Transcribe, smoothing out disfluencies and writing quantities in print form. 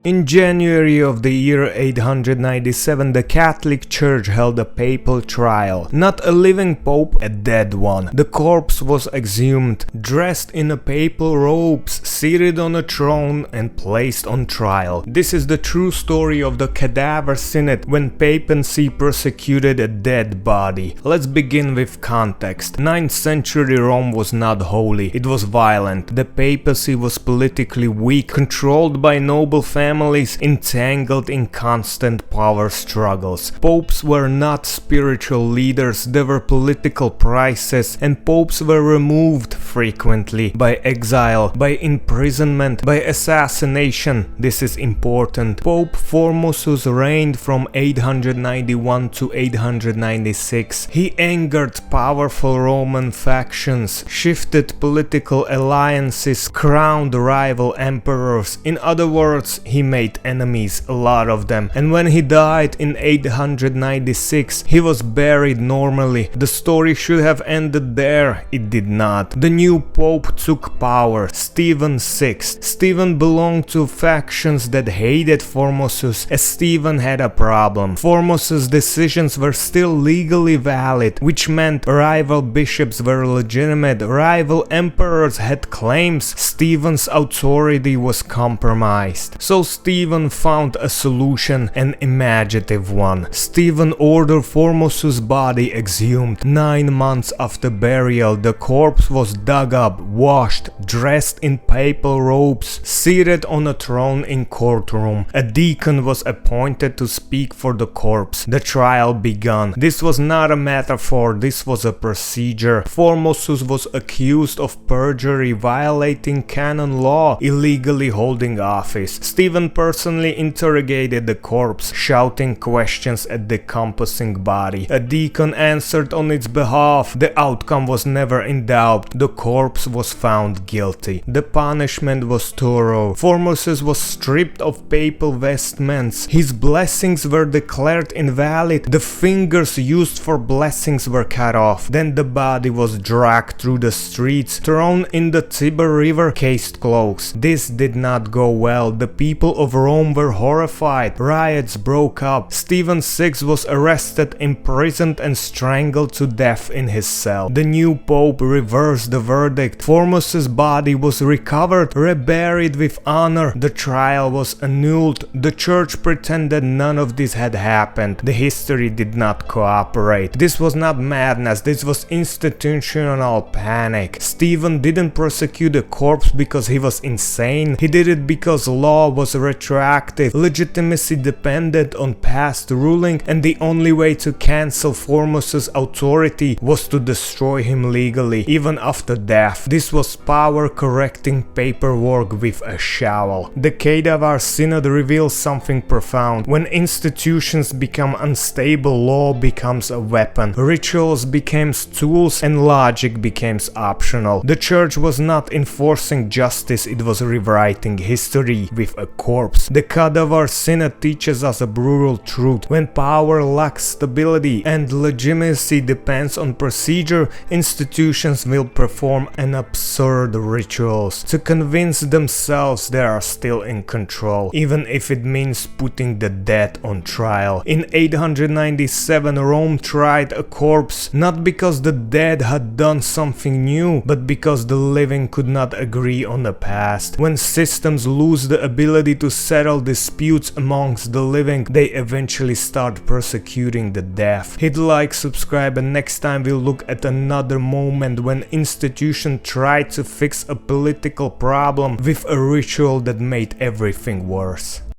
In January of the year 897, the Catholic Church held a papal trial. Not a living pope, a dead one. The corpse was exhumed, dressed in a papal robes, seated on a throne and placed on trial. This is the true story of the Cadaver Synod, when papacy persecuted a dead body. Let's begin with context. 9th century Rome was not holy, it was violent. The papacy was politically weak, controlled by noble families entangled in constant power struggles. Popes were not spiritual leaders, they were political princes, and popes were removed frequently by exile, by imprisonment, by assassination. This is important. Pope Formosus reigned from 891 to 896. He angered powerful Roman factions, shifted political alliances, crowned rival emperors. In other words, he made enemies, a lot of them, and when he died in 896, he was buried normally. The story should have ended there, it did not. The new pope took power, Stephen VI. Stephen belonged to factions that hated Formosus, as Stephen had a problem. Formosus' decisions were still legally valid, which meant rival bishops were legitimate, rival emperors had claims, Stephen's authority was compromised. So Stephen found a solution, an imaginative one. Stephen ordered Formosus' body exhumed. 9 months after burial, the corpse was dug up, washed, dressed in papal robes, seated on a throne in courtroom. A deacon was appointed to speak for the corpse. The trial began. This was not a metaphor, this was a procedure. Formosus was accused of perjury, violating canon law, illegally holding office. Stephen personally interrogated the corpse, shouting questions at the decomposing body. A deacon answered on its behalf. The outcome was never in doubt. The corpse was found guilty. The punishment was thorough. Formosus was stripped of papal vestments. His blessings were declared invalid. The fingers used for blessings were cut off. Then the body was dragged through the streets, thrown in the Tiber River, case closed. This did not go well. The people of Rome were horrified. Riots broke up. Stephen VI was arrested, imprisoned and strangled to death in his cell. The new pope reversed the verdict. Formosus' body was recovered, reburied with honor. The trial was annulled. The church pretended none of this had happened. The history did not cooperate. This was not madness, this was institutional panic. Stephen didn't prosecute the corpse because he was insane. He did it because law was retroactive. Legitimacy depended on past ruling, and the only way to cancel Formosus' authority was to destroy him legally, even after death. This was power correcting paperwork with a shovel. The Cadaver Synod reveals something profound. When institutions become unstable, law becomes a weapon. Rituals became tools and logic became optional. The church was not enforcing justice, it was rewriting history with a corpse. The Cadaver Synod teaches us a brutal truth. When power lacks stability and legitimacy depends on procedure, institutions will perform an absurd rituals to convince themselves they are still in control, even if it means putting the dead on trial. In 897, Rome tried a corpse, not because the dead had done something new, but because the living could not agree on the past. When systems lose the ability to settle disputes amongst the living, they eventually start persecuting the dead. Hit like, subscribe, and next time we'll look at another moment when institutions tried to fix a political problem with a ritual that made everything worse.